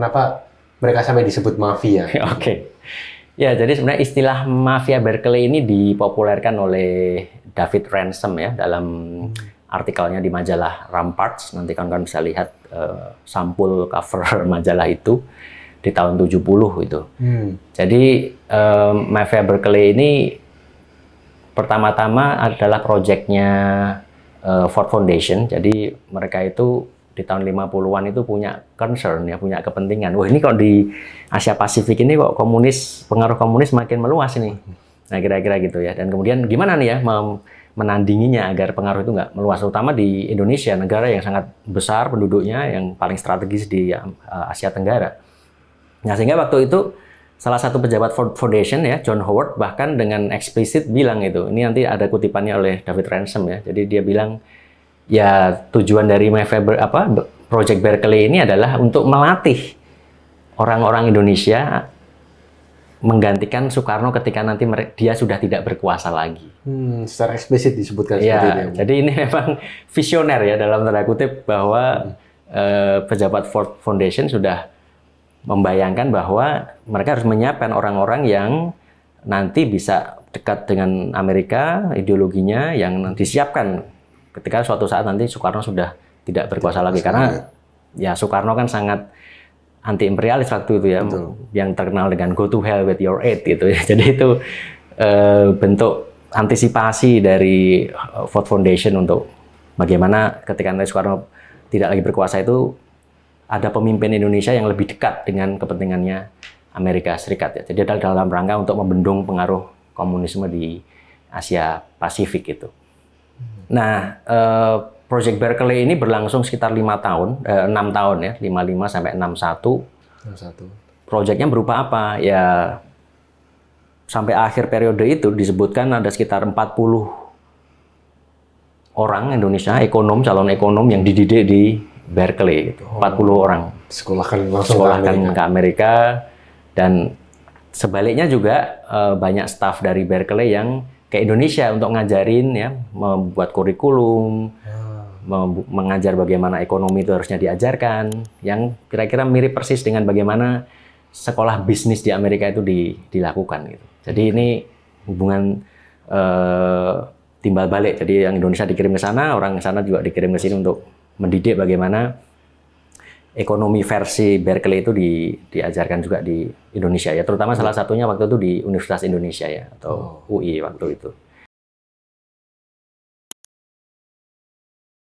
Kenapa mereka sampai disebut mafia? Oke. Ya, jadi sebenarnya istilah mafia Berkeley ini dipopulerkan oleh David Ransom ya dalam artikelnya di majalah Ramparts. Nanti kawan-kawan bisa lihat sampul cover majalah itu di tahun 70 itu. Jadi mafia Berkeley ini pertama-tama adalah proyeknya Ford Foundation. Jadi mereka itu di tahun 50-an itu punya concern ya, punya kepentingan. Wah, ini kok di Asia Pasifik ini kok pengaruh komunis makin meluas ini. Nah, kira-kira gitu ya. Dan kemudian gimana nih ya menandinginya agar pengaruh itu nggak meluas, terutama di Indonesia, negara yang sangat besar penduduknya, yang paling strategis di Asia Tenggara. Nah, sehingga waktu itu salah satu pejabat Ford Foundation ya, John Howard, bahkan dengan eksplisit bilang itu, ini nanti ada kutipannya oleh David Ransom ya. Jadi dia bilang, ya tujuan dari Project Berkeley ini adalah untuk melatih orang-orang Indonesia menggantikan Soekarno ketika nanti dia sudah tidak berkuasa lagi. Secara eksplisit disebutkan ya, seperti ini. Jadi ini memang visioner ya dalam tanda kutip bahwa pejabat Ford Foundation sudah membayangkan bahwa mereka harus menyiapkan orang-orang yang nanti bisa dekat dengan Amerika, ideologinya yang disiapkan ketika suatu saat nanti Soekarno sudah tidak berkuasa lagi. Karena ya Soekarno kan sangat anti imperialis waktu itu ya. Betul. Yang terkenal dengan go to hell with your aid gitu ya. Jadi itu bentuk antisipasi dari Ford Foundation untuk bagaimana ketika nanti Soekarno tidak lagi berkuasa itu ada pemimpin Indonesia yang lebih dekat dengan kepentingannya Amerika Serikat ya. Jadi dalam rangka untuk membendung pengaruh komunisme di Asia Pasifik itu. Nah, Project Berkeley ini berlangsung sekitar 6 tahun ya, 55 sampai 61. Proyeknya berupa apa? Ya, sampai akhir periode itu disebutkan ada sekitar 40 orang Indonesia, calon ekonom yang dididik di Berkeley gitu. 40 orang. Sekolahkan ke Amerika, dan sebaliknya juga banyak staf dari Berkeley yang ke Indonesia untuk ngajarin ya, membuat kurikulum, mengajar bagaimana ekonomi itu harusnya diajarkan, yang kira-kira mirip persis dengan bagaimana sekolah bisnis di Amerika itu dilakukan gitu. Jadi ini hubungan timbal balik. Jadi yang Indonesia dikirim ke sana, orang ke sana juga dikirim ke sini untuk mendidik bagaimana ekonomi versi Berkeley itu diajarkan juga di Indonesia ya, terutama salah satunya waktu itu di Universitas Indonesia ya, atau UI waktu itu.